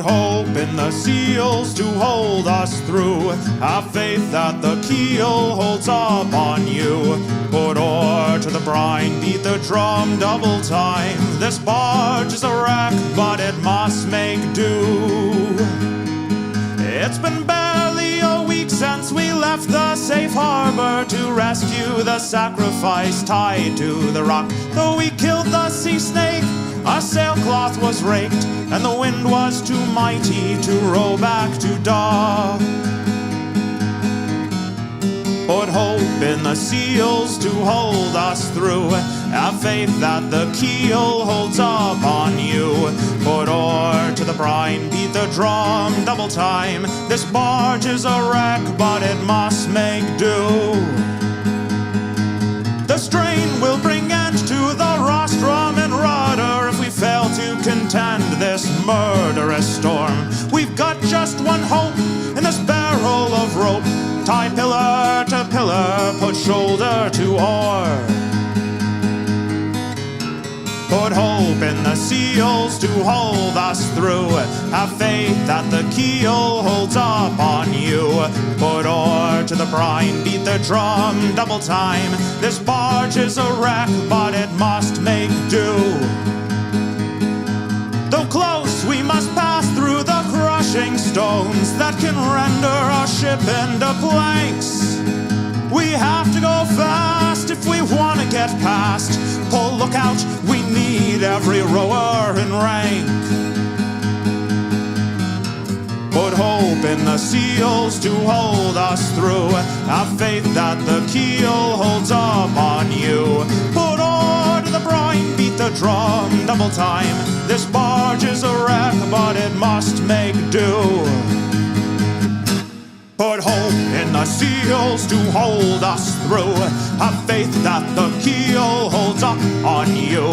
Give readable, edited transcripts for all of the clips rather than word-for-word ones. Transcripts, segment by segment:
hope in the seals to hold us through. Have faith that the keel holds up on you. Put oar to the brine, beat the drum double time. This barge is a wreck, but it must make do. It's been barely a week since we left the safe harbor to rescue the sacrifice tied to the rock. Though we killed the sea snake, our sailcloth was raked, and the wind was too mighty to row back to dock. Put hope in the seals to hold us through. Have faith that the keel holds up on you. Put oar to the brine, beat the drum double time. This barge is a wreck, but it must make do. The strain will bring end to the rostrum and rudder if we fail to contend this murderous storm. We've got just one hope in this barrel of rope. Tie pillar to pillar, put shoulder to oar. Put hope in the seals to hold us through. Have faith that the keel holds up on you. Put oar to the brine, beat the drum double time. This barge is a wreck, but it must make do. Though close, we must pass through the crushing stones that can render our ship into planks. We have to go fast if we want to get past. Pull lookout, we need every rower in rank. Put hope in the seals to hold us through. Have faith that the keel holds up on you. Put oar to the brine, beat the drum double time. This barge is a wreck, but it must make do. Put hope in the seals to hold us through. Have faith that the keel holds up on you.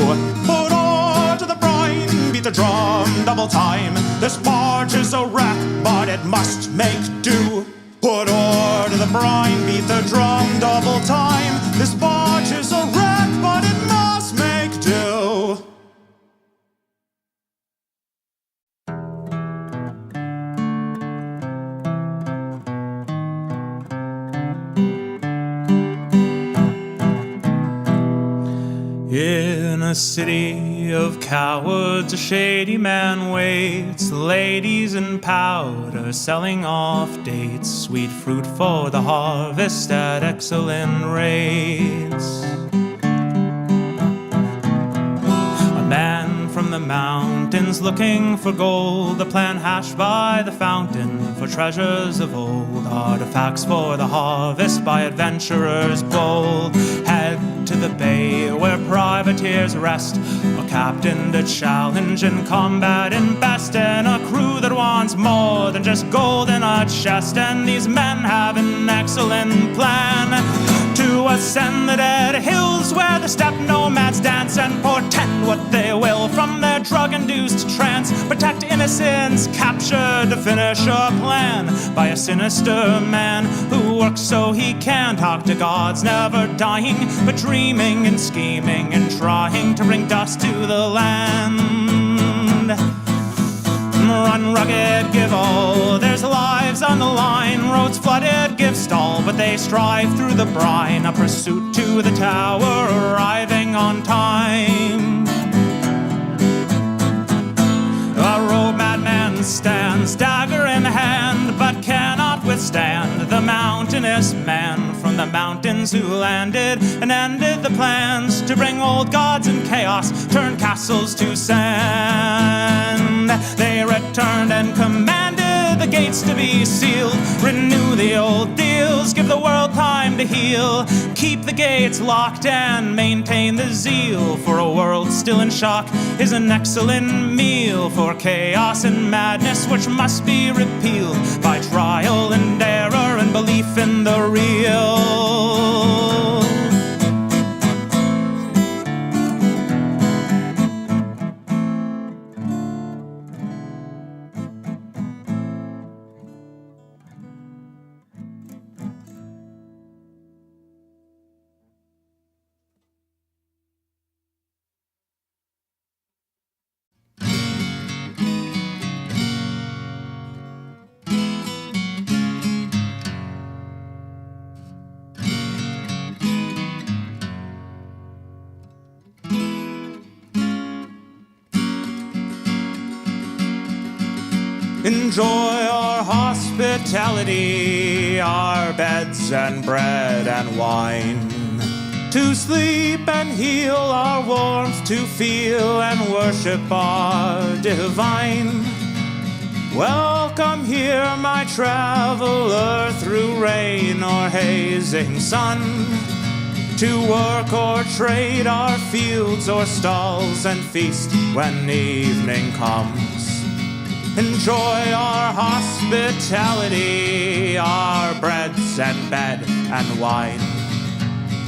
Put oar to the brine, beat the drum double time. This barge is a wreck, but it must make do. Put oar to the brine, beat the drum double time. This barge is a wreck, but it must make do. In a city of cowards, a shady man waits. Ladies in powder selling off dates. Sweet fruit for the harvest at excellent rates. A man from the mountains looking for gold. The plan hashed by the fountain for treasures of old. Artifacts for the harvest by adventurers bold. Head to the bay where privateers rest, a captain to challenge in combat and best, and a crew that wants more than just gold in a chest. And these men have an excellent plan to ascend the dead hills where the steppe nomads dance, and portend what they will from their drug-induced trance. Protect innocents captured to finish a plan by a sinister man who works so he can talk to gods, never dying, but dreaming and scheming and trying to bring dust to the land. Run rugged, give all, there's lives on the line. Roads flooded, give stall, but they strive through the brine. A pursuit to the tower, arriving on time. A road madman stands, dagger in hand, but cannot withstand the mountainous man from the mountains who landed and ended the plans to bring old gods and chaos, turn castles to sand. They returned and commanded the gates to be sealed. Renew the old deals, give the world time to heal. Keep the gates locked and maintain the zeal, for a world still in shock is an excellent meal for chaos and madness, which must be repealed by trial and error and belief in the real. Enjoy our hospitality, our beds and bread and wine. To sleep and heal our warmth, to feel and worship our divine. Welcome here, my traveler, through rain or hazing sun. To work or trade our fields or stalls, and feast when evening comes. Enjoy our hospitality, our breads and bed and wine.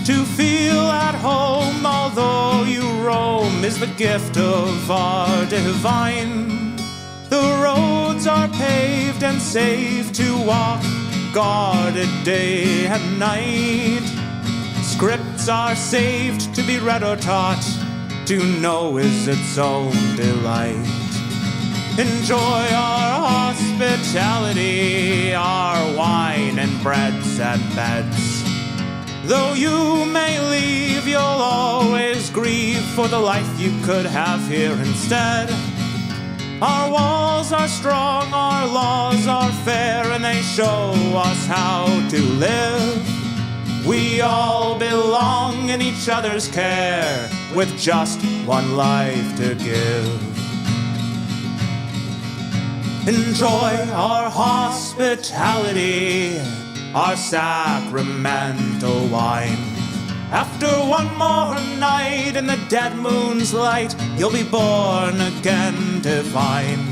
To feel at home, although you roam, is the gift of our divine. The roads are paved and safe to walk, guarded day and night. Scripts are saved to be read or taught, to know is its own delight. Enjoy our hospitality, our wine and breads and beds. Though you may leave, you'll always grieve for the life you could have here instead. Our walls are strong, our laws are fair, and they show us how to live. We all belong in each other's care, with just one life to give. Enjoy our hospitality, our sacramental wine. After one more night in the dead moon's light, you'll be born again divine.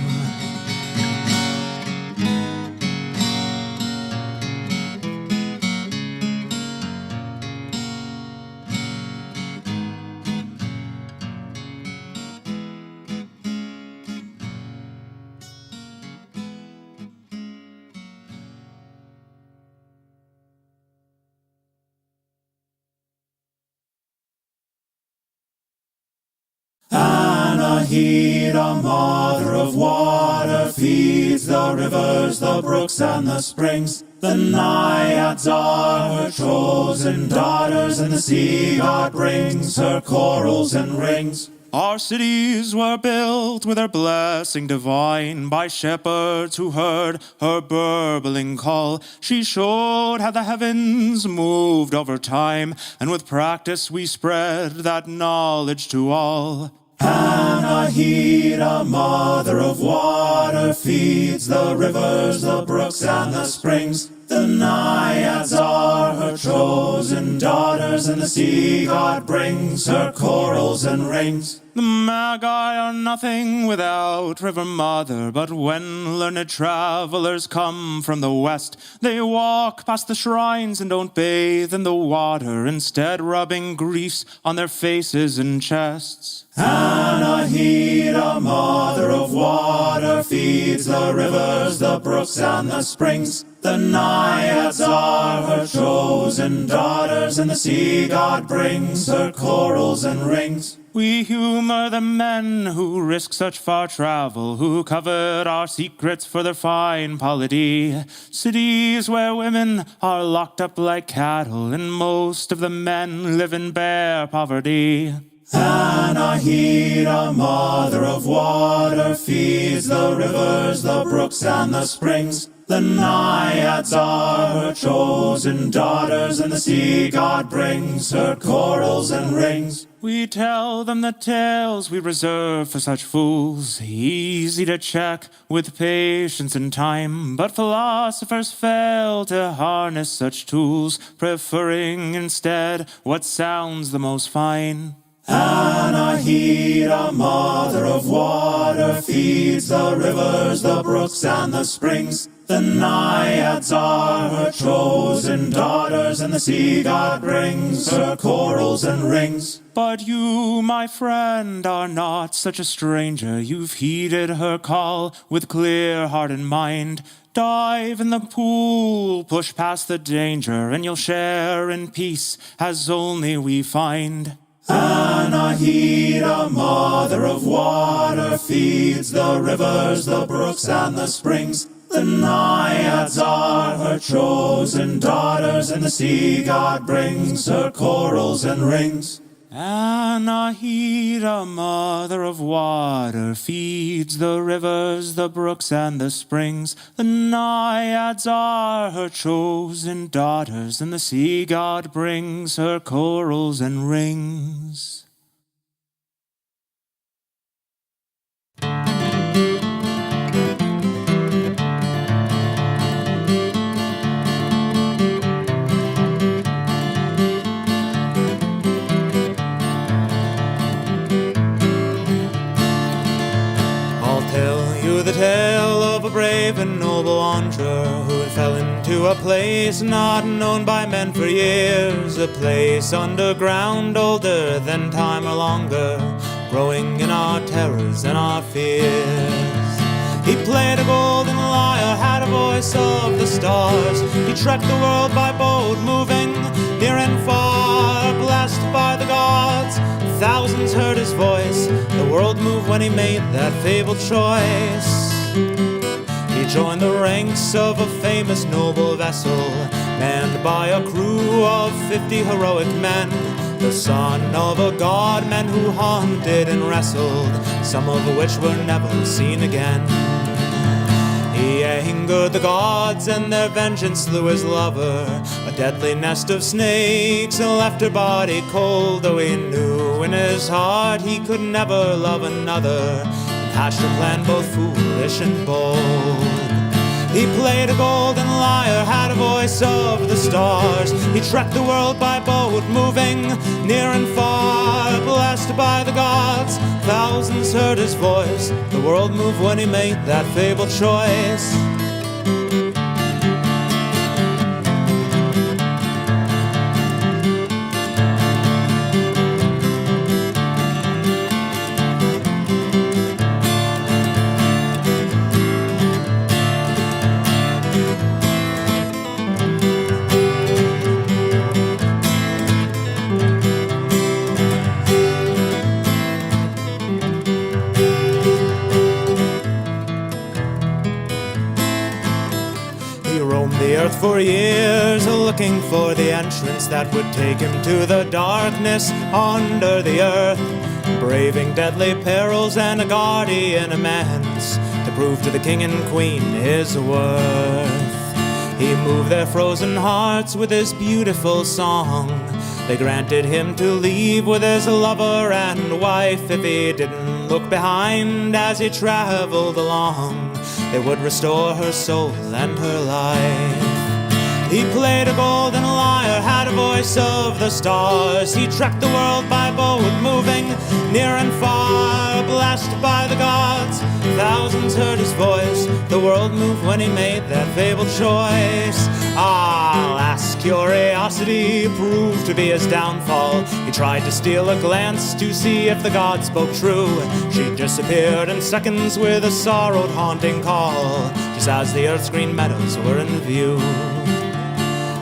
Anahita, mother of water, feeds the rivers, the brooks, and the springs. The naiads are her chosen daughters, and the sea god brings her corals and rings. Our cities were built with her blessing divine by shepherds who heard her burbling call. She showed how the heavens moved over time, and with practice we spread that knowledge to all. Anahita, mother of water, feeds the rivers, the brooks, and the springs. The naiads are her chosen daughters, and the sea god brings her corals and rings. The magi are nothing without River Mother, but when learned travelers come from the west, they walk past the shrines and don't bathe in the water, instead rubbing griefs on their faces and chests. Anahita, mother of water, feeds the rivers, the brooks, and the springs. The naiads are her chosen daughters, and the sea god brings her corals and rings. We humor the men who risk such far travel, who covet our secrets for their fine polity. Cities where women are locked up like cattle, and most of the men live in bare poverty. Anahita, mother of water, feeds the rivers, the brooks, and the springs. The naiads are her chosen daughters, and the sea god brings her corals and rings. We tell them the tales we reserve for such fools, easy to check with patience and time, but philosophers fail to harness such tools, preferring instead what sounds the most fine. Anahita, mother of water, feeds the rivers, the brooks, and the springs. The naiads are her chosen daughters, and the sea god brings her corals and rings. But you, my friend, are not such a stranger. You've heeded her call with clear heart and mind. Dive in the pool, push past the danger, and you'll share in peace as only we find. Anahita, mother of water, feeds the rivers, the brooks, and the springs. The naiads are her chosen daughters, and the sea god brings her corals and rings. Anahita, mother of water, feeds the rivers, the brooks, and the springs. The naiads are her chosen daughters, and the sea god brings her corals and rings. The tale of a brave and noble wanderer who fell into a place not known by men for years, a place underground, older than time or longer, growing in our terrors and our fears. He played a golden lyre, had a voice of the stars. He trekked the world by boat, moving near and far, blessed by the gods. Thousands heard his voice. The world moved when he made that fabled choice. He joined the ranks of a famous noble vessel, manned by a crew of 50 heroic men, the son of a god, men who hunted and wrestled, some of which were never seen again. He angered the gods, and their vengeance slew his lover. A deadly nest of snakes left her body cold, though he knew in his heart he could never love another, and hatched a plan both foolish and bold. He played a golden lyre, had a voice of the stars. He trekked the world by boat, moving near and far, blessed by the gods. Thousands heard his voice. The world moved when he made that fabled choice. For years, looking for the entrance that would take him to the darkness under the earth, braving deadly perils and a guardian immense to prove to the king and queen his worth. He moved their frozen hearts with his beautiful song. They granted him to leave with his lover and wife if he didn't look behind as he traveled along. They would restore her soul and her life. He played a golden lyre, had a voice of the stars. He trekked the world by boat, moving near and far, blessed by the gods. Thousands heard his voice. The world moved when he made that fabled choice. Alas, curiosity proved to be his downfall. He tried to steal a glance to see if the gods spoke true. She disappeared in seconds with a sorrowed, haunting call, just as the earth's green meadows were in view.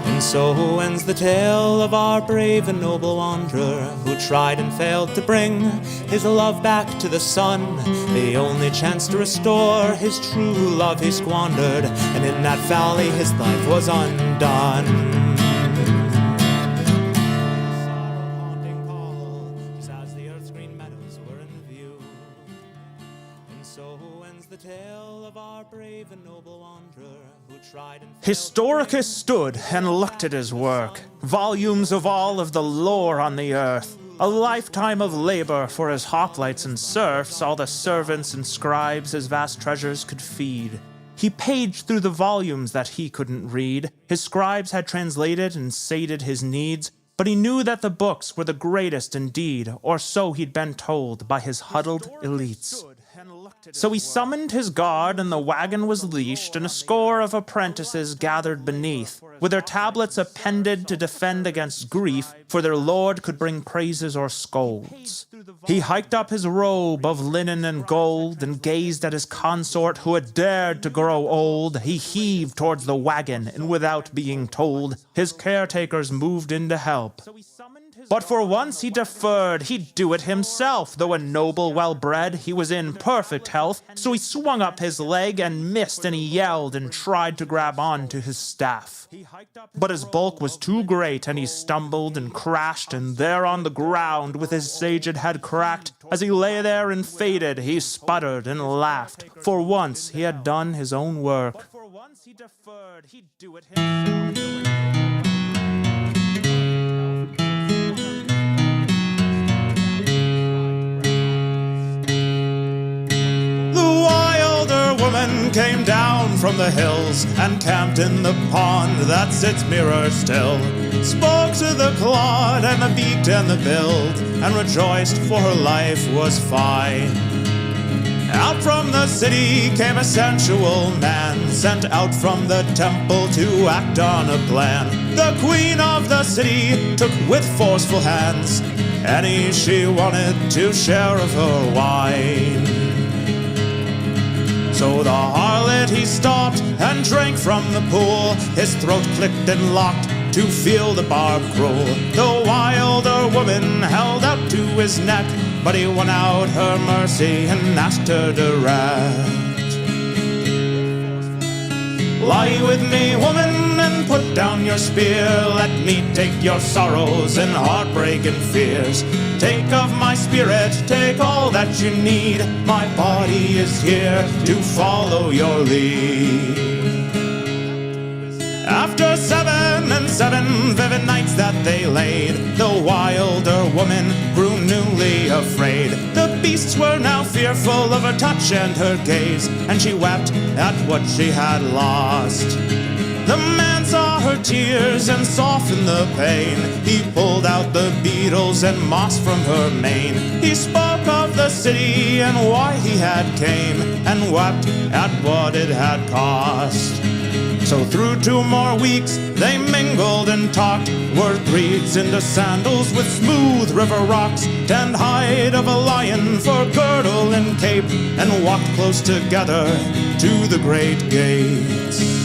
And so ends the tale of our brave and noble wanderer, who tried and failed to bring his love back to the sun. The only chance to restore his true love he squandered, and in that valley his life was undone. Historicus stood and looked at his work, volumes of all of the lore on the earth, a lifetime of labor for his hoplites and serfs, all the servants and scribes his vast treasures could feed. He paged through the volumes that he couldn't read. His scribes had translated and sated his needs, but he knew that the books were the greatest indeed, or so he'd been told by his huddled elites. So he summoned his guard, and the wagon was leashed, and a score of apprentices gathered beneath, with their tablets appended to defend against grief, for their lord could bring praises or scolds. He hiked up his robe of linen and gold, and gazed at his consort who had dared to grow old. He heaved towards the wagon, and without being told, his caretakers moved in to help. But for once he deferred, he'd do it himself. Though a noble, well-bred, he was in perfect health. So he swung up his leg and missed, and he yelled and tried to grab on to his staff. But his bulk was too great, and he stumbled and crashed, and there on the ground, with his saged head cracked, as he lay there and faded, he sputtered and laughed. For once he had done his own work. But for once he deferred, he'd do it himself. Came down from the hills and camped in the pond that sits mirror still. Spoke to the clod and the beaked and the billed, and rejoiced for her life was fine. Out from the city came a sensual man, sent out from the temple to act on a plan. The queen of the city took with forceful hands any she wanted to share of her wine. So the harlot he stopped and drank from the pool. His throat clicked and locked to feel the barb cruel. The wilder woman held out to his neck, but he won out her mercy and asked her direct. Lie with me, woman, and put down your spear. Let me take your sorrows and heartbreak and fears. Take of my spirit, take all that you need. My body is here to follow your lead. After 7 vivid nights that they laid, the wilder woman grew newly afraid. The beasts were now fearful of her touch and her gaze, and she wept at what she had lost. The man saw her tears and softened the pain. He pulled out the beetles and moss from her mane. He spoke of the city and why he had came, and wept at what it had cost. So through 2 more weeks they mingled and talked, wore breeds into sandals with smooth river rocks, tanned hide of a lion for girdle and cape, and walked close together to the great gates.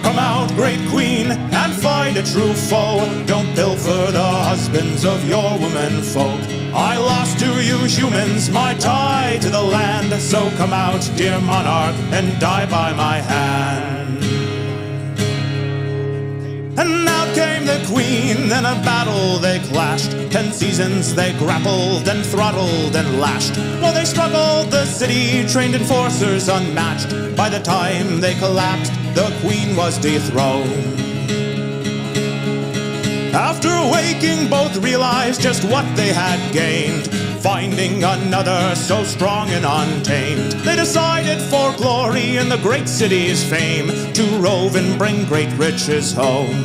Come out, great queen, and fight a true foe. Don't pilfer the husbands of your women folk. I lost to you humans my tie to the land. So come out, dear monarch, and die by my hand. And out came the queen, in a battle they clashed. 10 seasons they grappled and throttled and lashed. While they struggled, the city trained enforcers unmatched. By the time they collapsed, the queen was dethroned. After waking, both realized just what they had gained. Finding another so strong and untamed, they decided for glory in the great city's fame, to rove and bring great riches home.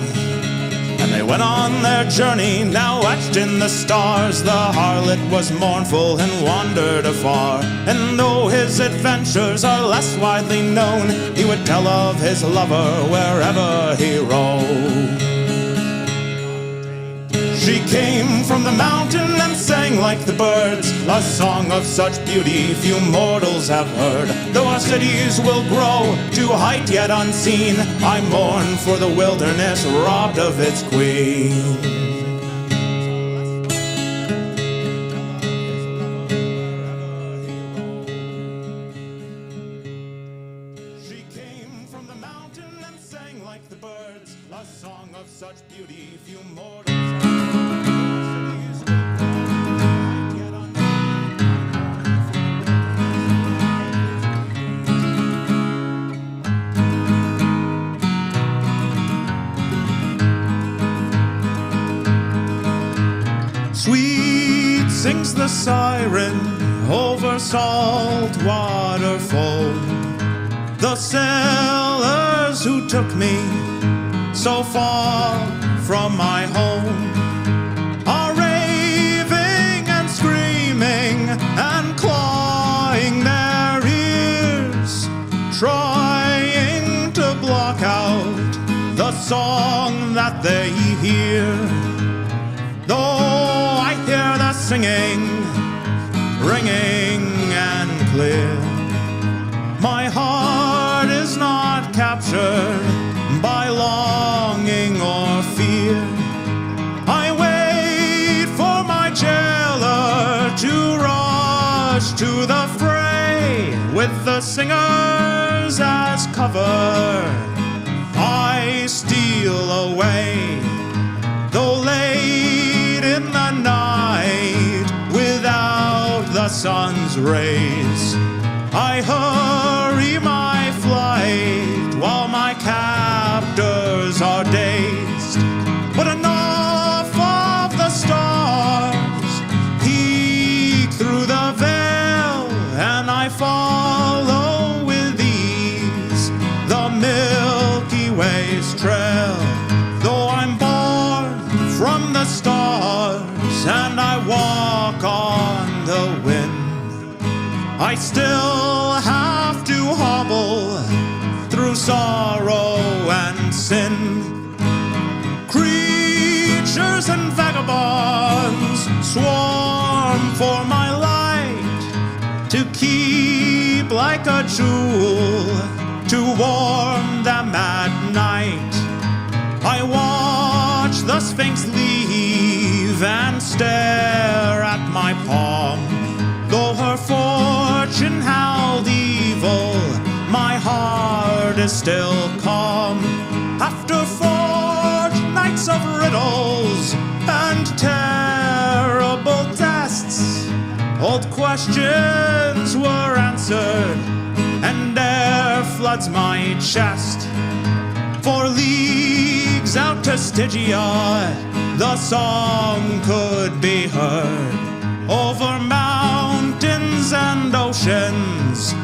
And they went on their journey, now etched in the stars. The harlot was mournful and wandered afar, and though his adventures are less widely known, he would tell of his lover wherever he roamed. She came from the mountain and sang like the birds, a song of such beauty few mortals have heard. Though our cities will grow to height yet unseen, I mourn for the wilderness robbed of its queen. She came from the mountain and sang like the birds, a song of such beauty few mortals have heard. Sweet sings the siren over salt water foam. The sailors who took me so far from my home are raving and screaming and clawing their ears, trying to block out the song that they hear. Though I hear the singing, ringing and clear, my heart is not captured by longing or fear. with the singers as cover, I steal away, though late in the night, without the sun's rays. I hurry my flight while my captors are dazed. But enough of the stars peek through the veil, and I follow with ease the Milky Way's trail. Though I'm born from the stars and I walk on the wind, I still have to hobble through sorrow and sin. Creatures and vagabonds swarm for my light, to keep like a jewel, to warm them at night. I watch the Sphinx leave and stare at my palm. Though her fortune held evil, my heart is still calm. After fortnights of riddles and terrible tests, old questions were answered, and air floods my chest. For leagues out to Stygia, the song could be heard. Over mountains and oceans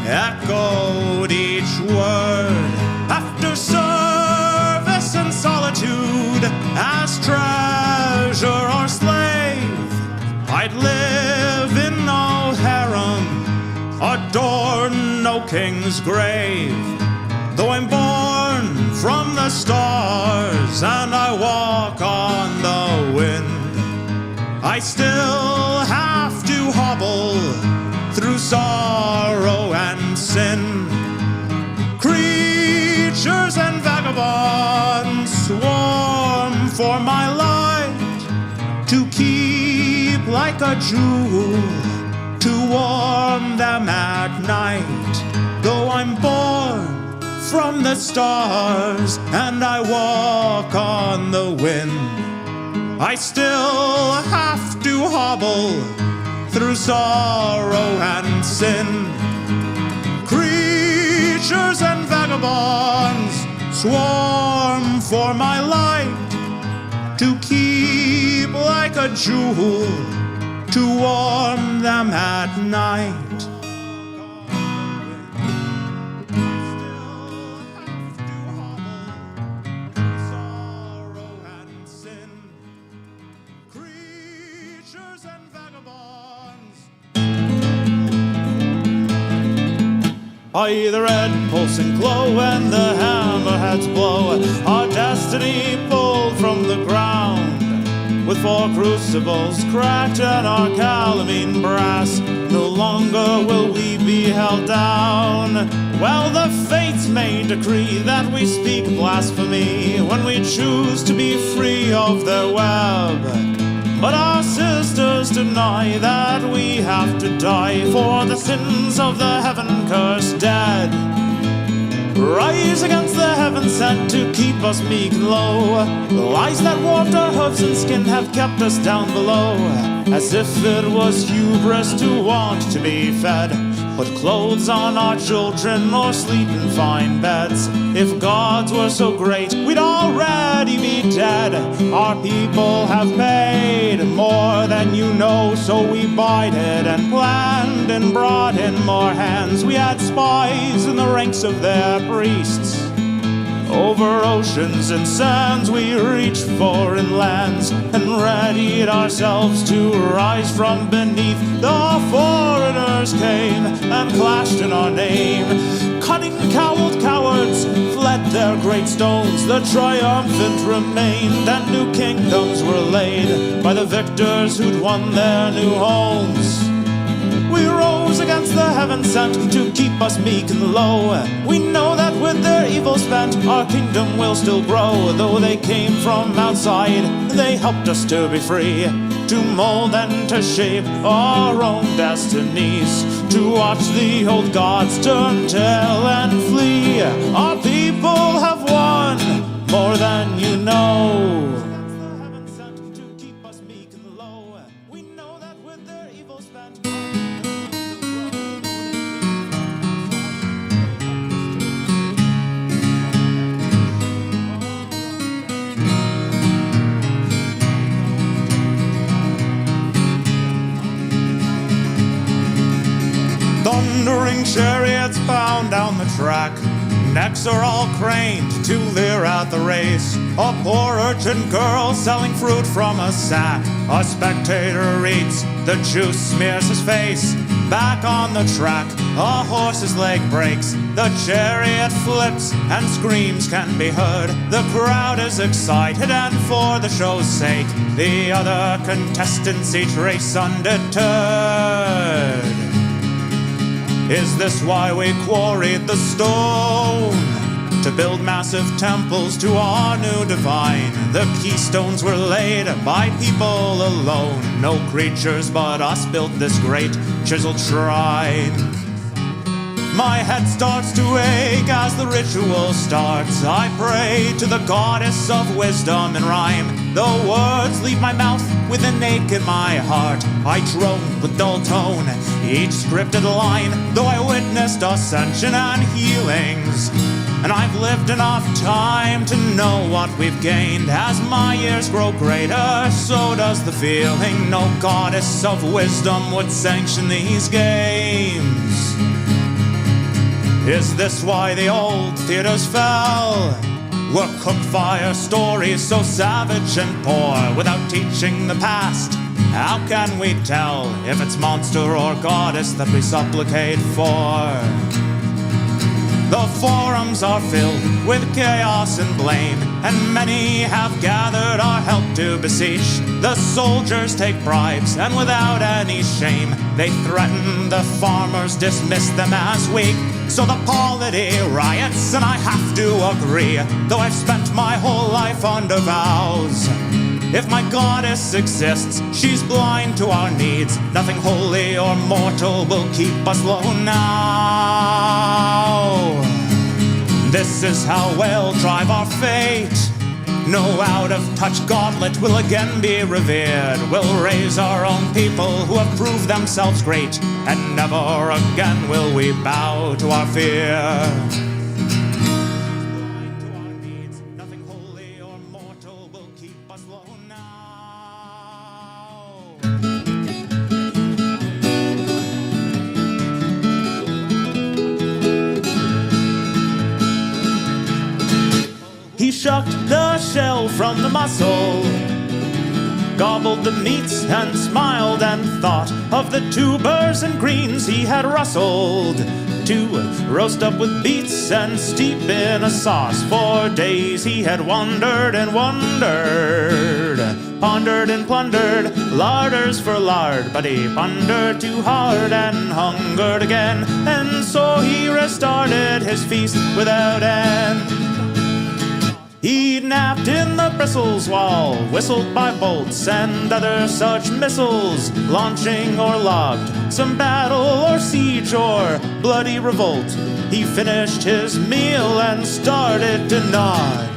echoed each word. After service and solitude, as treasure or slave, I'd live in no harem, adorn no king's grave. Though I'm born from the stars and I walk on the wind, I still have to hobble through sorrow and sin. Creatures and vagabonds swarm for my light, to keep like a jewel, to warm them at night. Though I'm born from the stars and I walk on the wind, I still have to hobble through sorrow and sin. Creatures and vagabonds swarm for my light, to keep like a jewel, to warm them at night. I the red pulsing glow and the hammerheads blow, our destiny pulled from the ground. With 4 crucibles cracked and our calamine brass, no longer will we be held down. Well, the fates may decree that we speak blasphemy when we choose to be free of their web. But our sisters deny that we have to die for the sins of the heaven-cursed dead. Rise against the heaven sent to keep us meek and low. The lies that warped our hooves and skin have kept us down below, as if it was hubris to want to be fed. Put clothes on our children or sleep in fine beds. If gods were so great, we'd already be dead. Our people have paid more than you know, so we bided and planned and brought in more hands. We had spies in the ranks of their priests. Over oceans and sands we reached foreign lands, and readied ourselves to rise from beneath. The foreigners came and clashed in our name. Cunning cowled cowards fled their great stones. The triumphant remained, and new kingdoms were laid by the victors who'd won their new homes. We rose against the heaven sent to keep us meek and low. We know that with their evil spent, our kingdom will still grow. Though they came from outside, they helped us to be free, to mold and to shape our own destinies, to watch the old gods turn tail and flee. Our people have won more than you know. Heaven sent to keep us meek and low. We know that with their evil spent. Thundering chariots bound down the track. Necks are all craned to leer at the race. A poor urchin girl selling fruit from a sack. A spectator reads, the juice smears his face. Back on the track, a horse's leg breaks. The chariot flips and screams can be heard. The crowd is excited and for the show's sake, the other contestants each race undeterred. Is this why we quarried the stone? To build massive temples to our new divine. The keystones were laid by people alone. No creatures but us built this great chiseled shrine. My head starts to ache as the ritual starts. I pray to the goddess of wisdom in rhyme. The words leave my mouth with an ache in my heart. I drone with dull tone each scripted line, though I witnessed ascension and healings. And I've lived enough time to know what we've gained. As my years grow greater, so does the feeling. No goddess of wisdom would sanction these games. Is this why the old theaters fell? Were cooked fire stories so savage and poor? Without teaching the past, how can we tell if it's monster or goddess that we supplicate for? The forums are filled with chaos and blame, and many have gathered our help to beseech. The soldiers take bribes, and without any shame, they threaten the farmers, dismiss them as weak. So the polity riots, and I have to agree, though I've spent my whole life under vows. If my goddess exists, she's blind to our needs. Nothing holy or mortal will keep us low now. This is how we'll drive our fate. No out-of-touch gauntlet will again be revered. We'll raise our own people who have proved themselves great, and never again will we bow to our fear. Nothing holy or mortal will keep us low now. He shucked the shell from the mussel, gobbled the meats and smiled and thought of the tubers and greens he had rustled to roast up with beets and steep in a sauce. For days he had wandered and wondered, pondered and plundered larders for lard, but he pondered too hard and hungered again, and so he restarted his feast without end. He napped in the bristles while whistled by bolts and other such missiles, launching or logged some battle or siege or bloody revolt. He finished his meal and started to nod.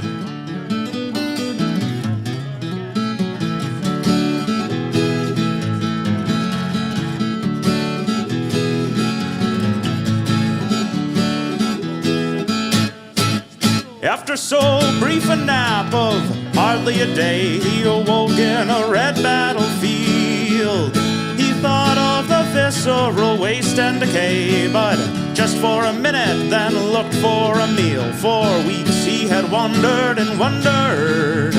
After so brief a nap of hardly a day, he awoke in a red battlefield. He thought of the visceral waste and decay, but just for a minute, then looked for a meal. For weeks he had wandered and wondered,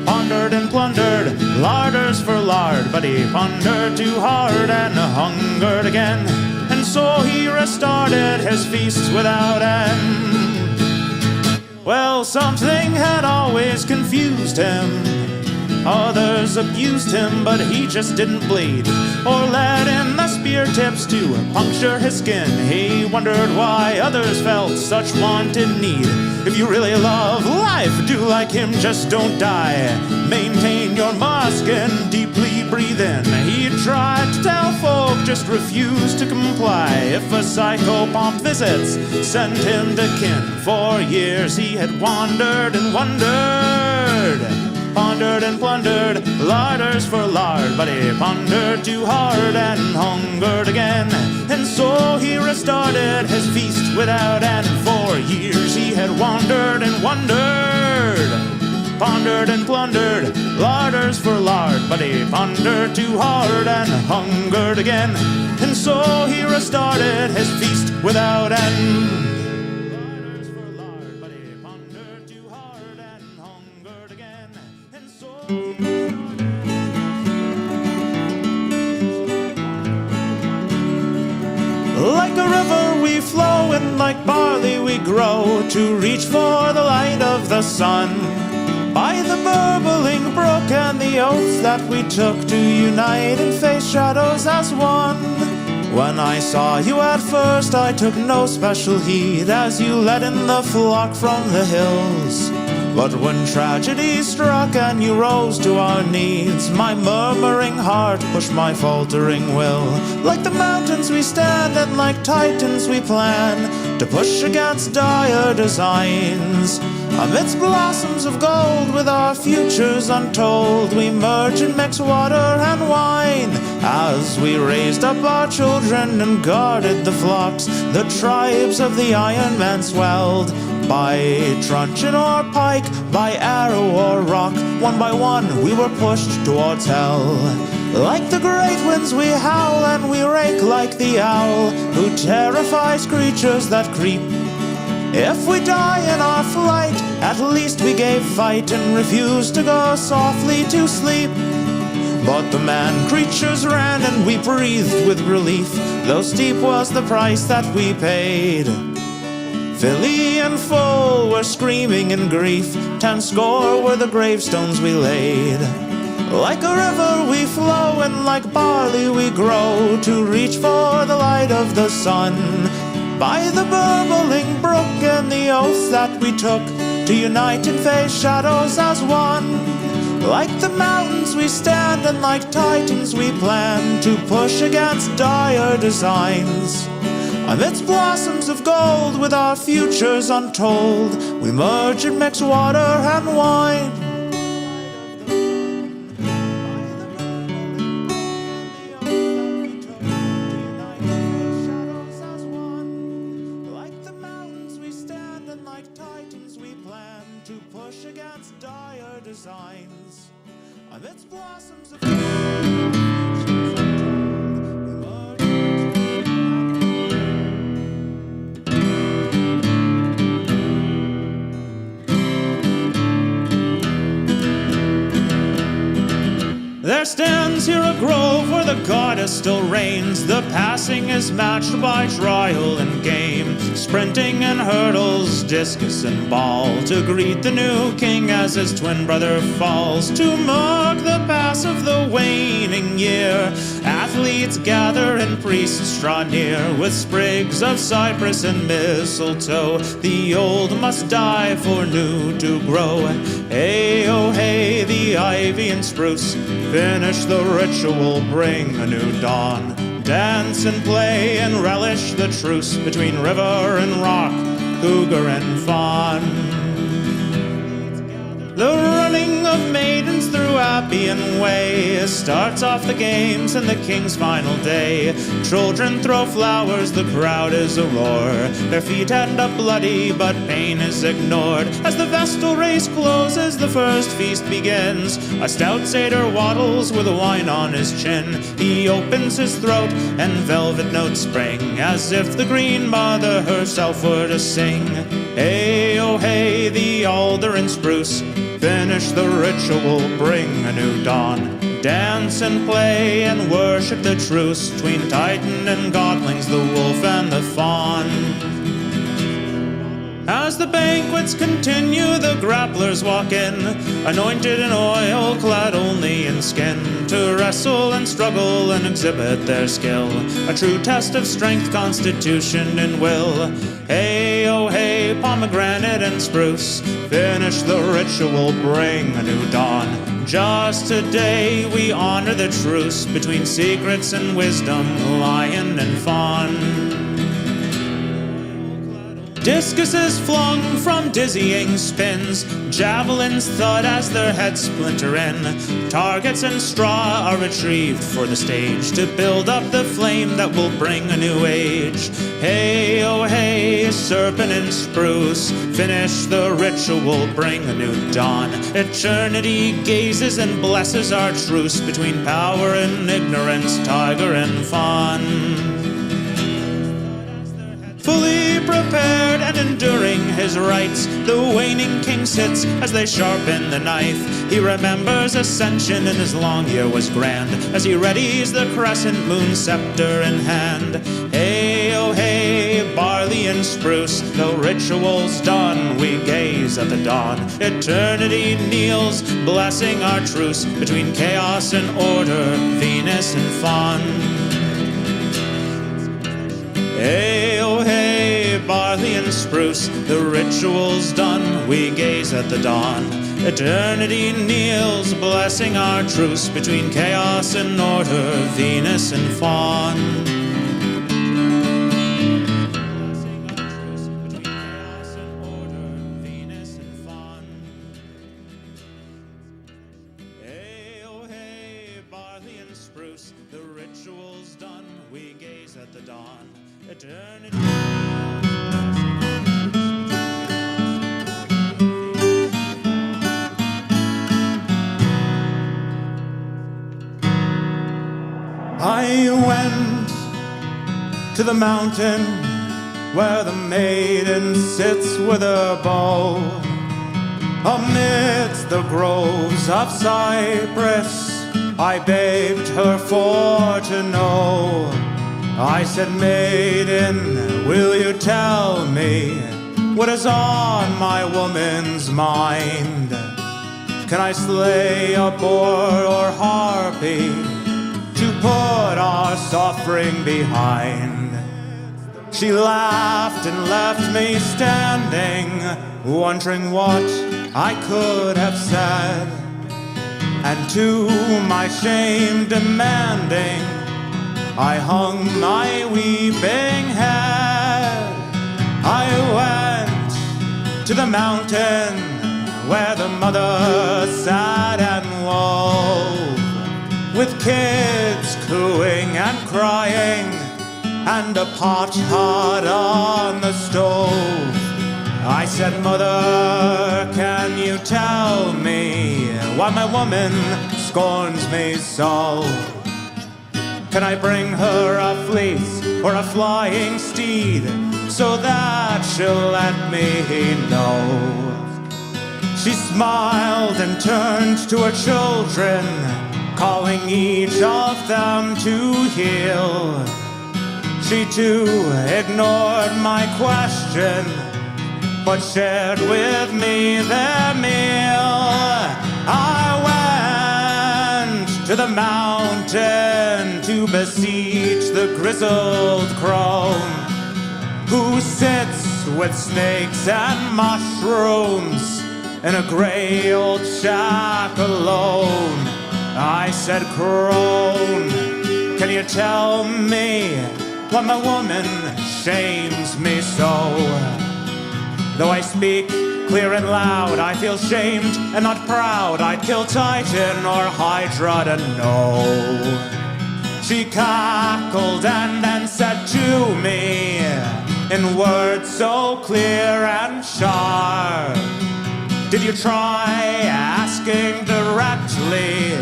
pondered and plundered larders for lard, but he pondered too hard and hungered again, and so he restarted his feasts without end. Well, something had always confused him. Others abused him, but he just didn't bleed, or let in the spear tips to puncture his skin. He wondered why others felt such wanted need. If you really love life, do like him, just don't die. Maintain your mask and deeply breathe in. He tried to tell folk, just refused to comply. If a psychopomp visits, send him to kin. For years he had wandered and wondered, pondered and plundered, larders for lard. But he pondered too hard and hungered again, and so he restarted his feast without end. For years he had wandered and wondered, pondered and plundered, larders for lard. But he pondered too hard and hungered again, and so he restarted his feast without end. Larders for lard, but he pondered too hard and hungered again, and so like a river we flow, and like barley we grow, to reach for the light of the sun. By the burbling brook and the oaths that we took, to unite and face shadows as one. When I saw you at first, I took no special heed, as you led in the flock from the hills. But when tragedy struck and you rose to our needs, my murmuring heart pushed my faltering will. Like the mountains we stand, and like titans we plan, to push against dire designs. Amidst blossoms of gold, with our futures untold, we merge and mix water and wine. As we raised up our children and guarded the flocks, the tribes of the Iron Man swelled. By truncheon or pike, by arrow or rock, one by one we were pushed towards hell. Like the great winds we howl, and we rake like the owl, who terrifies creatures that creep. If we die in our flight, at least we gave fight, and refused to go softly to sleep. But the man-creatures ran, and we breathed with relief, though steep was the price that we paid. Filly and foal were screaming in grief, 10 score were the gravestones we laid. Like a river we flow, and like barley we grow, to reach for the light of the sun. By the burbling brook and the oaths that we took, to unite and face shadows as one. Like the mountains we stand, and like titans we plan, to push against dire designs. Amidst blossoms of gold, with our futures untold, we merge and mix water and wine. Like the mountains we stand, and like titans we plan, to push against dire designs. Amidst blossoms of gold, there stands here a grove where the goddess still reigns. The passing is matched by trial and game, sprinting and hurdles, discus and ball, to greet the new king as his twin brother falls. To mark the pass of the waning year, athletes gather and priests draw near, with sprigs of cypress and mistletoe. The old must die for new to grow. Hey, oh hey, the ivy and spruce, finish the ritual, bring a new dawn. Dance and play and relish the truce between river and rock, cougar and fawn. The running of maidens through Appian Way starts off the games and the king's final day. Children throw flowers, the crowd is a roar. Their feet end up bloody, but pain is ignored. As the Vestal race closes, the first feast begins. A stout satyr waddles with wine on his chin. He opens his throat and velvet notes spring, as if the Green Mother herself were to sing. Hey, oh hey, the alder and spruce, finish the ritual, bring a new dawn. Dance and play and worship the truce between Titan and Godlings, the wolf and the fawn. As the banquets continue, the grapplers walk in, anointed in oil, clad only in skin, to wrestle and struggle and exhibit their skill, a true test of strength, constitution, and will. Hey, oh hey, pomegranate and spruce, finish the ritual, bring a new dawn. Just today we honor the truce between secrets and wisdom, lion and fawn. Discuses flung from dizzying spins, javelins thud as their heads splinter in. Targets and straw are retrieved for the stage to build up the flame that will bring a new age. Hey, oh hey, serpent and spruce, finish the ritual, bring a new dawn. Eternity gazes and blesses our truce between power and ignorance, tiger and fawn. Fully prepared and enduring his rights, the waning king sits as they sharpen the knife. He remembers ascension and his long year was grand, as he readies the crescent moon scepter in hand. Hey, oh hey, barley and spruce, the ritual's done, we gaze at the dawn. Eternity kneels, blessing our truce between chaos and order, Venus and fawn. Hey, oh hey, barley and spruce, the ritual's done, we gaze at the dawn. Eternity kneels, blessing our truce between chaos and order, Venus and fawn. Hey, oh hey, barley and spruce, the ritual's done, we gaze at the dawn. Eternity. I went to the mountain where the maiden sits with her bow. Amidst the groves of cypress, I begged her for to know. I said, maiden, will you tell me what is on my woman's mind? Can I slay a boar or harpy to put our suffering behind? She laughed and left me standing, wondering what I could have said, and to my shame demanding, I hung my weeping head. I went to the mountain where the mother sat and wove, with kids cooing and crying, and a pot hot on the stove. I said, Mother, can you tell me why my woman scorns me so? Can I bring her a fleece or a flying steed, so that she'll let me know? She smiled and turned to her children, calling each of them to heel. She too ignored my question, but shared with me their meal. I went to the mountain to beseech the grizzled crone, who sits with snakes and mushrooms in a gray old shack alone. I said, crone, can you tell me why my woman shames me so? Though I speak clear and loud, I feel shamed and not proud. I'd kill Titan or Hydra to know. She cackled and then said to me, in words so clear and sharp, did you try asking directly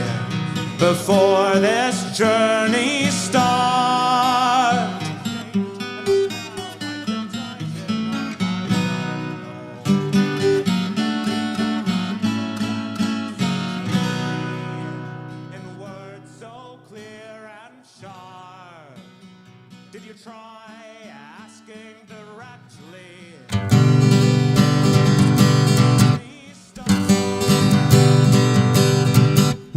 before this journey starts? In words so clear and sharp, did you try asking directly?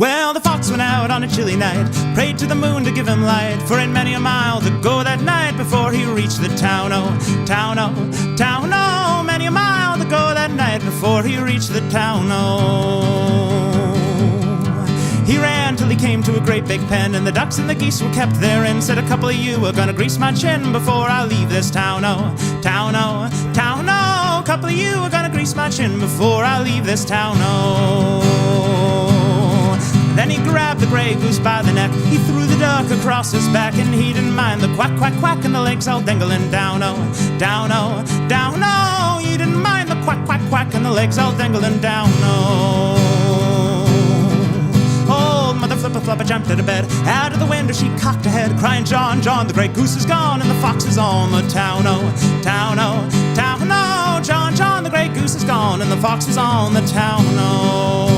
Well, the fox went out on a chilly night, prayed to the moon to give him light, for in many a mile to go that night before he reached the town, oh, town, oh, town, oh, many a mile to go that night before he reached the town, oh. He ran till he came to a great big pen, and the ducks and the geese were kept therein. Said, a couple of you are gonna grease my chin before I leave this town, oh, town, oh, town, oh. A couple of you are gonna grease my chin before I leave this town, oh. Then he grabbed the grey goose by the neck, he threw the duck across his back, and he didn't mind the quack, quack, quack, and the legs all dangling down, oh, down, oh, down, oh. He didn't mind the quack, quack, quack, and the legs all dangling down, oh. Old Mother Flipper Flopper jumped out of bed, out of the window she cocked her head, crying, John, John, the grey goose is gone, and the fox is on the town, oh, town, oh, town, oh. John, John, the grey goose is gone, and the fox is on the town, oh.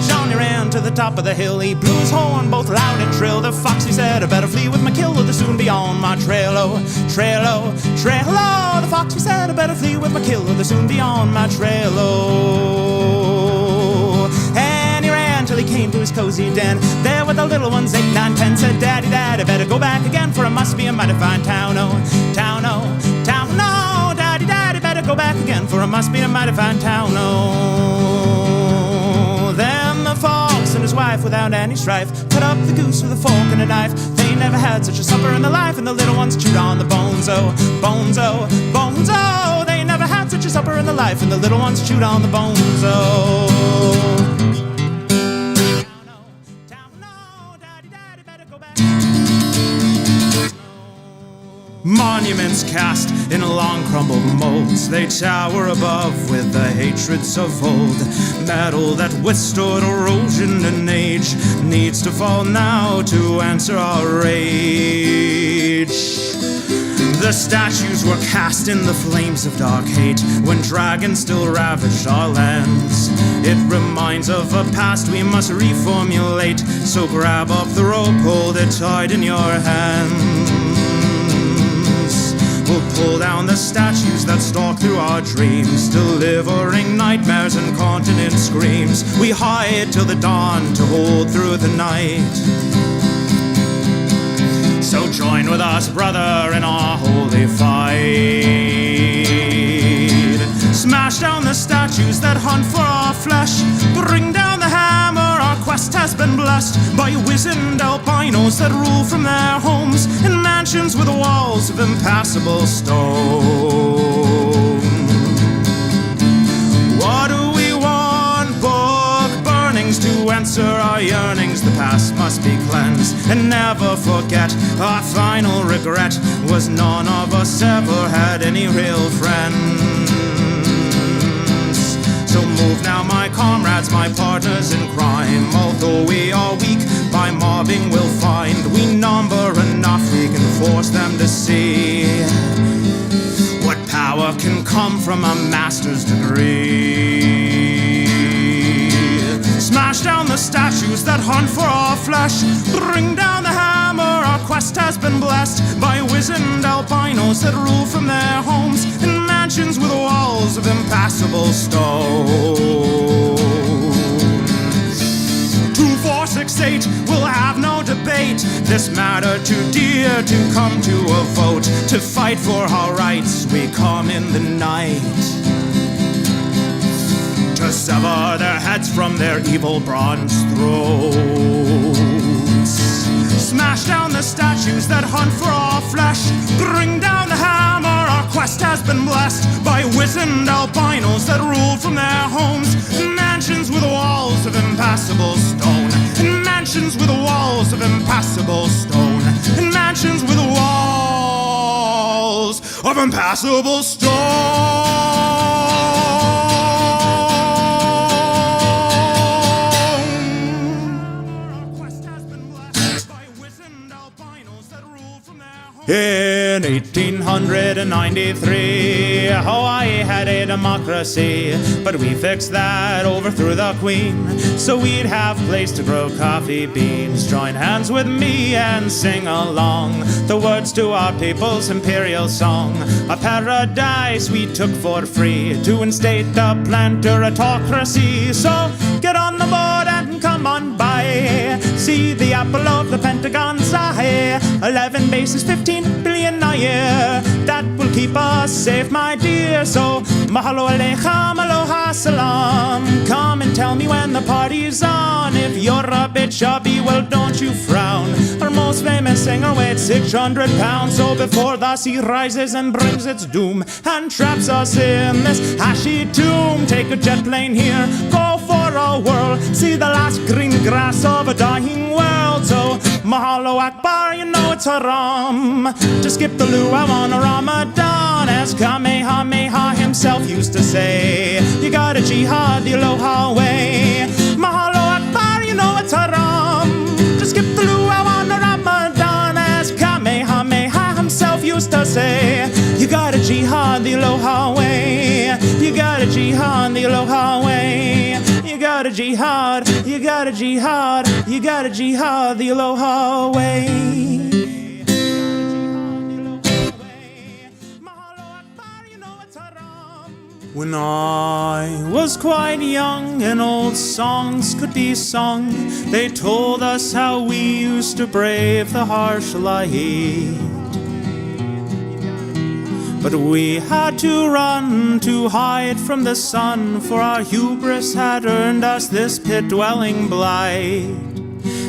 Johnny ran to the top of the hill, he blew his horn both loud and shrill. The fox, he said, I better flee with my kill, or they'll soon be on my trail, oh, trail, oh, trail, oh. The fox, he said, I better flee with my kill, or they'll soon be on my trail, oh. And he ran till he came to his cozy den, there were the little ones, 8, 9, 10, said, Daddy, Dad, I better go back again, for it must be a mighty fine town, oh, town, oh, town, oh. Daddy, Daddy, better go back again, for it must be a mighty fine town, oh. Then the fox and his wife, without any strife, cut up the goose with a fork and a knife. They never had such a supper in their life, and the little ones chewed on the bones, oh, bones, oh, bones, oh. They never had such a supper in their life, and the little ones chewed on the bones, oh. Monuments cast in long crumbled molds, they tower above with the hatreds of old. Metal that withstood erosion and age needs to fall now to answer our rage. The statues were cast in the flames of dark hate when dragons still ravaged our lands. It reminds of a past we must reformulate, so grab up the rope, hold it tight in your hands. We'll pull down the statues that stalk through our dreams, delivering nightmares and continent screams. We hide till the dawn to hold through the night. So join with us, brother, in our holy fight. Smash down the statues that hunt for our flesh. Bring down the hammer, our quest has been blessed by wizened albinos that rule from their homes in mansions with walls of impassable stone. What do we want? Book burnings to answer our yearnings. The past must be cleansed and never forget. Our final regret was none of us ever had any real friends. So move now, my comrades, my partners in crime. Although we are weak, by mobbing we'll find we number enough, we can force them to see what power can come from a master's degree. Smash down the statues that hunt for our flesh. Bring down the hammer, our quest has been blessed by wizened albinos that rule from their homes in mansions with walls of impassable stone. 2468 will have no debate. This matter too dear to come to a vote. To fight for our rights we come in the night, to sever their heads from their evil bronze throats. Smash down the statues that hunt for our flesh. Bring down the hammer, our quest has been blessed by wizened albinos that rule from their homes in mansions with walls of impassable stone. In mansions with walls of impassable stone. In mansions with walls of impassable stone. In 1893, Hawaii had a democracy, but we fixed that, overthrew the queen, so we'd have place to grow coffee beans. Join hands with me and sing along the words to our people's imperial song. A paradise we took for free to instate the planter autocracy. So get get on the board and come on by. See the apple of the Pentagon's eye. 11 bases, 15 billion a year. That will keep us safe, my dear. So, mahalo aleichem, aloha salam. Come and tell me when the party's on. If you're a bit chubby, well, don't you frown. Our most famous singer weighs 600 pounds. So before the sea rises and brings its doom and traps us in this ashy tomb, take a jet plane here, go for a whirl, see the last green grass of a dying world. So mahalo akbar, you know it's haram to skip the luau on a Ramadan, as Kamehameha himself used to say. You gotta jihad the aloha way. Mahalo akbar, you know it's haram to skip the luau on a Ramadan, as Kamehameha himself used to say. You gotta jihad the aloha way. You gotta jihad the aloha way. You gotta jihad, you gotta jihad, you gotta jihad the aloha way. When I was quite young and old songs could be sung, they told us how we used to brave the harsh light. But we had to run to hide from the sun, for our hubris had earned us this pit-dwelling blight.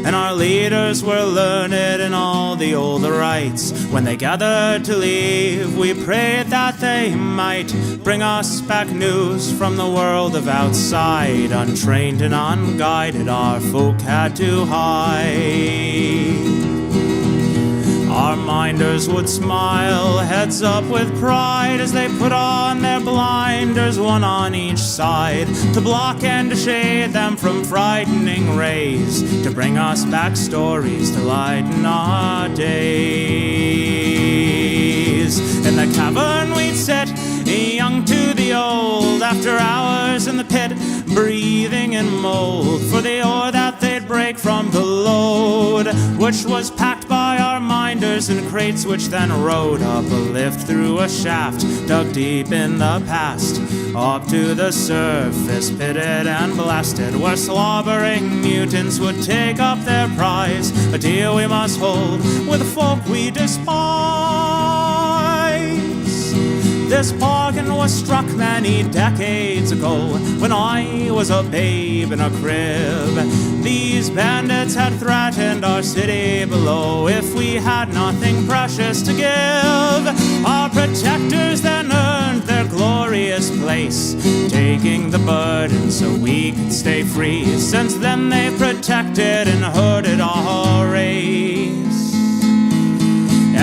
And our leaders were learned in all the old rites. When they gathered to leave, we prayed that they might bring us back news from the world of outside. Untrained and unguided, our folk had to hide. Our minders would smile, heads up with pride, as they put on their blinders, one on each side, to block and to shade them from frightening rays, to bring us back stories to lighten our days. In the cavern we'd sit, young to the old, after hours in the pit, breathing in mold, for the ore that they'd break from the load, which was packed by our minders in crates, which then rode up a lift through a shaft dug deep in the past, up to the surface, pitted and blasted, where slobbering mutants would take up their prize, a deal we must hold with the folk we despise. This bargain was struck many decades ago, when I was a babe in a crib. These bandits had threatened our city below if we had nothing precious to give. Our protectors then earned their glorious place, taking the burden so we could stay free. Since then they've protected and herded our race,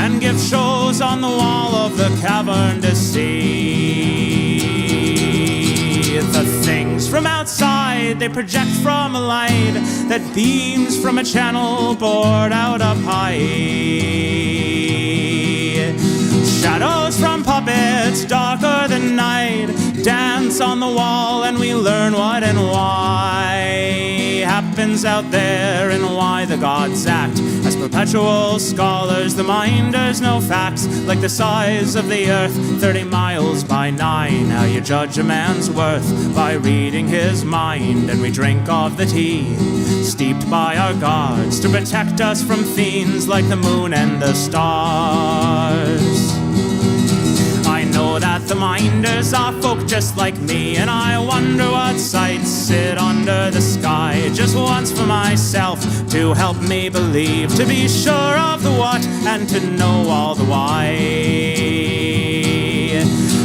and give shows on the wall of the cavern to see. The things from outside they project from a light that beams from a channel bored out up high. Shadows from puppets darker than night dance on the wall, and we learn what and why happens out there, and why the gods act as perpetual scholars. The minders know facts like the size of the earth, 30 miles by 9. How you judge a man's worth by reading his mind. And we drink of the tea steeped by our gods to protect us from fiends like the moon and the stars. I know that the minders are folk just like me, and I wonder what sights sit under the sky. Just once for myself to help me believe, to be sure of the what and to know all the why.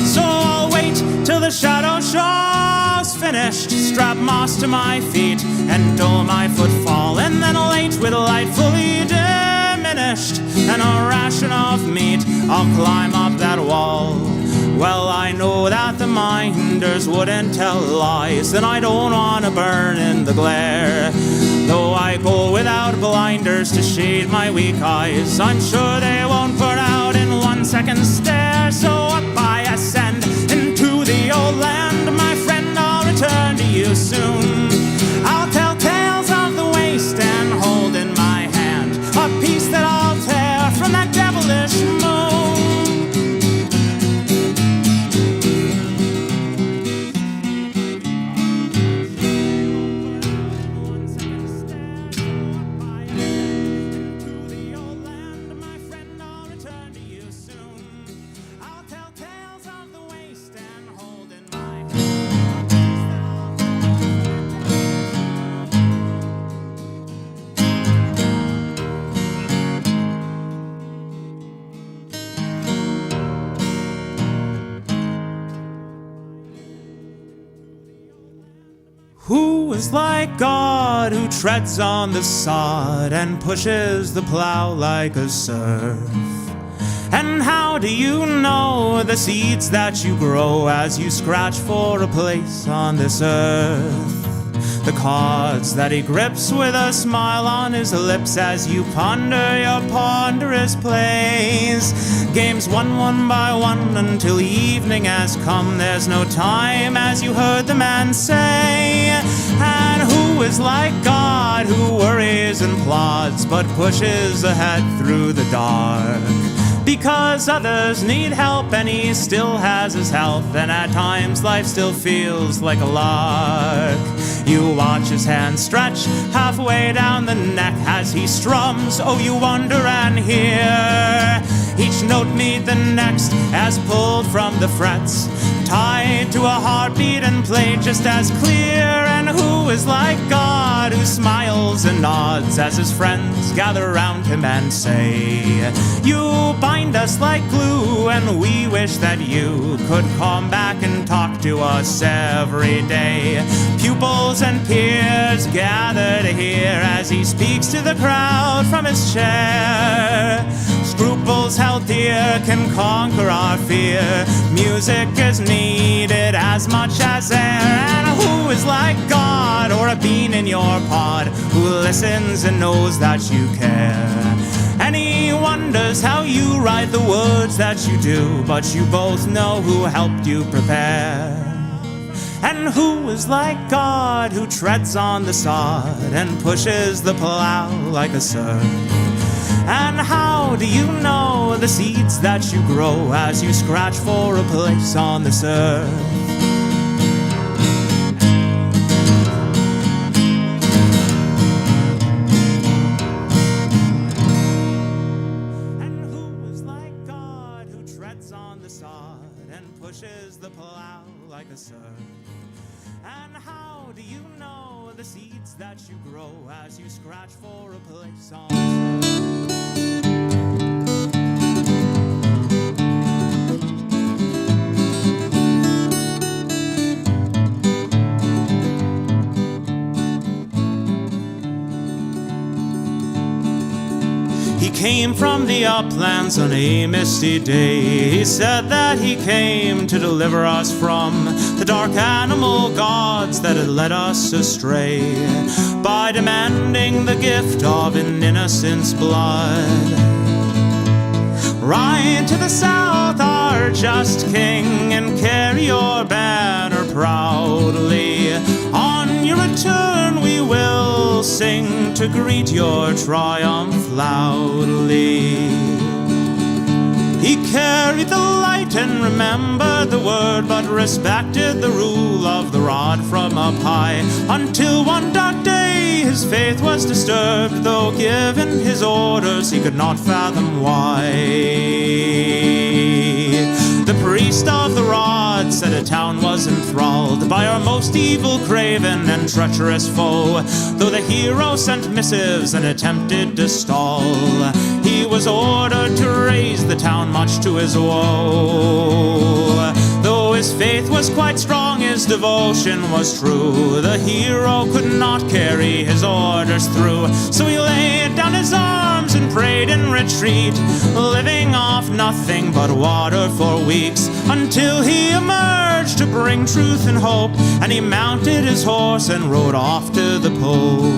So I'll wait till the shadow show's finished, strap moss to my feet and dull my footfall, and then late with light fully diminished and a ration of meat, I'll climb up that wall. Well, I know that the minders wouldn't tell lies, and I don't want to burn in the glare. Though I go without blinders to shade my weak eyes, I'm sure they won't burn out in 1 second stare. So up I ascend into the old land, my friend, I'll return to you soon. I'll tell tales of the waste and hold in my hand a piece that I'll tear from that devilish moon. is like God, who treads on the sod and pushes the plow like a serf? And how do you know the seeds that you grow as you scratch for a place on this earth? The chords that he grips with a smile on his lips as you ponder your ponderous plays. Games won one by one until evening has come. There's no time, as you heard the man say. And who is like God, who worries and plods but pushes ahead through the dark? Because others need help and he still has his health, and at times life still feels like a lark. You watch his hand stretch halfway down the neck as he strums. Oh, you wonder and hear each note meet the next as pulled from the frets, tied to a heartbeat and played just as clear. And who is like God, who smiles and nods as his friends gather round him and say, you bind us like glue, and we wish that you could come back and talk to us every day. Pupils and peers gather to hear as he speaks to the crowd from his chair. Scruples held dear can conquer our fear. Music is needed as much as air. And who is like God, or a bean in your pod, who listens and knows that you care? And he wonders how you write the words that you do, but you both know who helped you prepare. And who is like God, who treads on the sod and pushes the plow like a serf? And how do you know the seeds that you grow as you scratch for a place on this earth? And who is like God, who treads on the sod and pushes the plow like a serf? And how do you know the seeds that you grow as you scratch for a place on this earth? He came from the uplands on a misty day. He said that he came to deliver us from the dark animal gods that had led us astray, by demanding the gift of an innocent's blood. Ride to the south, our just king, and carry your banner proudly. On your return we will sing to greet your triumph loudly. He carried the light and remembered the word, but respected the rule of the rod from up high, until one dark day his faith was disturbed, though given his orders he could not fathom why. The priest of the rod said a town was enthralled by our most evil, craven, and treacherous foe. Though the hero sent missives and attempted to stall, he was ordered to raise the town much to his woe. Though his faith was quite strong, his devotion was true, the hero could not carry his orders through. So he laid down his arms and prayed in retreat, living off nothing but water for weeks, until he emerged to bring truth and hope. And he mounted his horse and rode off to the pole.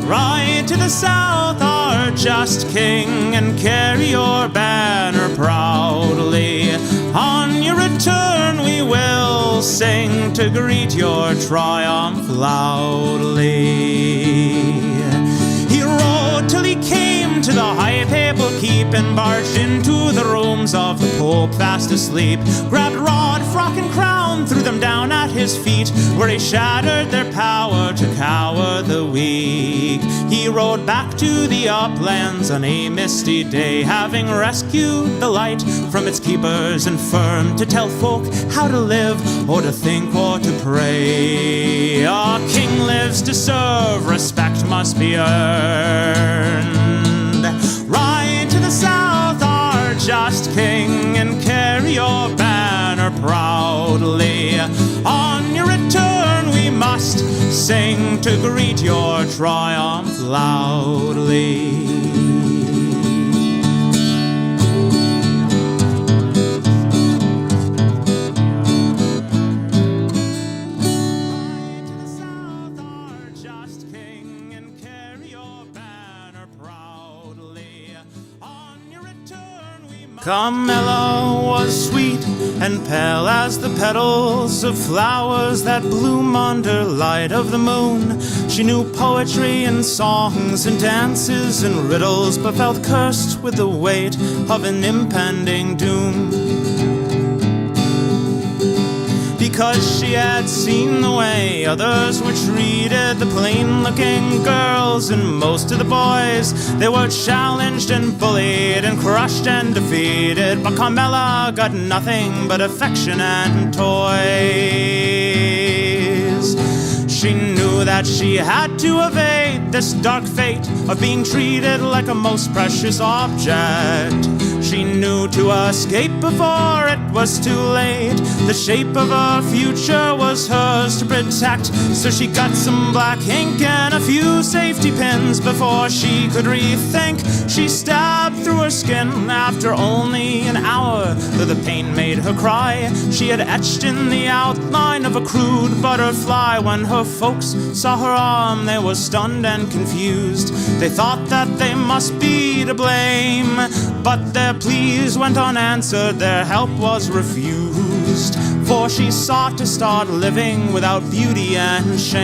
Ride to the south, our just king, and carry your banner proudly. On your return we will sing to greet your triumph loudly. He rode till he came to the high papal keep, and barged into the rooms of the Pope fast asleep. Grabbed rod, frock, and crown, threw them down at his feet, where he shattered their power to cower the weak. He rode back to the uplands on a misty day, having rescued the light from its keepers infirm, to tell folk how to live, or to think, or to pray. A king lives to serve, respect must be earned. Ride to the south, our just king, and carry your banner proudly. On your just sing to greet your triumph loudly. Carmela was sweet and pale as the petals of flowers that bloom under light of the moon. She knew poetry and songs and dances and riddles, but felt cursed with the weight of an impending doom. Because she had seen the way others were treated, the plain-looking girls and most of the boys, they were challenged and bullied and crushed and defeated. But Carmela got nothing but affection and toys. She knew that she had to evade this dark fate of being treated like a most precious object. She knew to escape before it was too late. The shape of her future was hers to protect. So she got some black ink and a few safety pins before she could rethink. She stabbed through her skin after only an hour, though the pain made her cry. She had etched in the outline of a crude butterfly. When her folks saw her arm, they were stunned and confused. They thought that they must be to blame, but their pleas went unanswered, their help was refused. For she sought to start living without beauty and shame.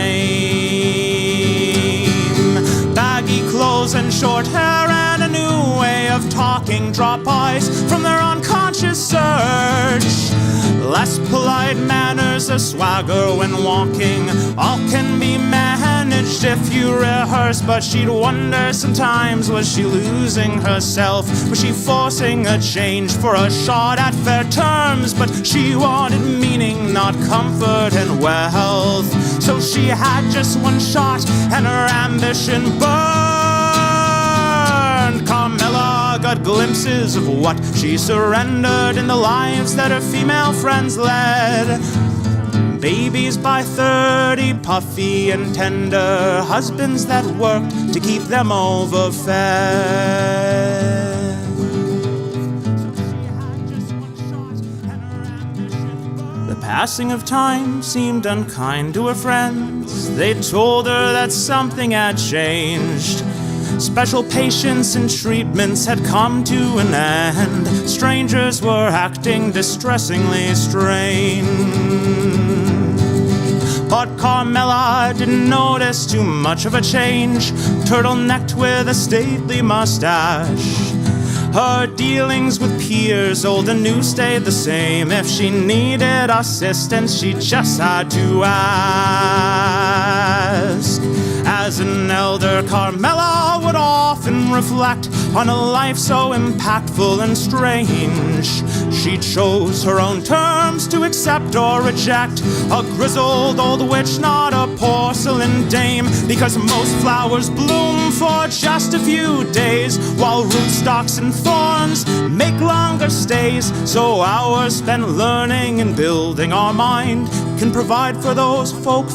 Baggy clothes and short hair and a new way of talking drop eyes from their unconscious search. Less polite manners, a swagger when walking, all can be managed if you rehearse. But she'd wonder sometimes, was she losing herself? Was she forcing a change for a shot at fair terms? But she wanted meaning, not comfort and wealth. So she had just one shot and her ambition burned. Carmela got glimpses of what she surrendered in the lives that her female friends led. Babies by 30, puffy and tender, husbands that worked to keep them overfed. The passing of time seemed unkind to her friends. They told her that something had changed. Special patients and treatments had come to an end. Strangers were acting distressingly strange. But Carmela didn't notice too much of a change. Turtle-necked with a stately mustache, her dealings with peers, old and new, stayed the same. If she needed assistance, she just had to ask. As an elder, Carmela would often reflect on a life so impactful and strange. She chose her own terms to accept or reject. A grizzled old witch, not a porcelain dame, because most flowers bloom for just a few days, while rootstocks and thorns make longer stays. So hours spent learning and building our mind can provide for those folk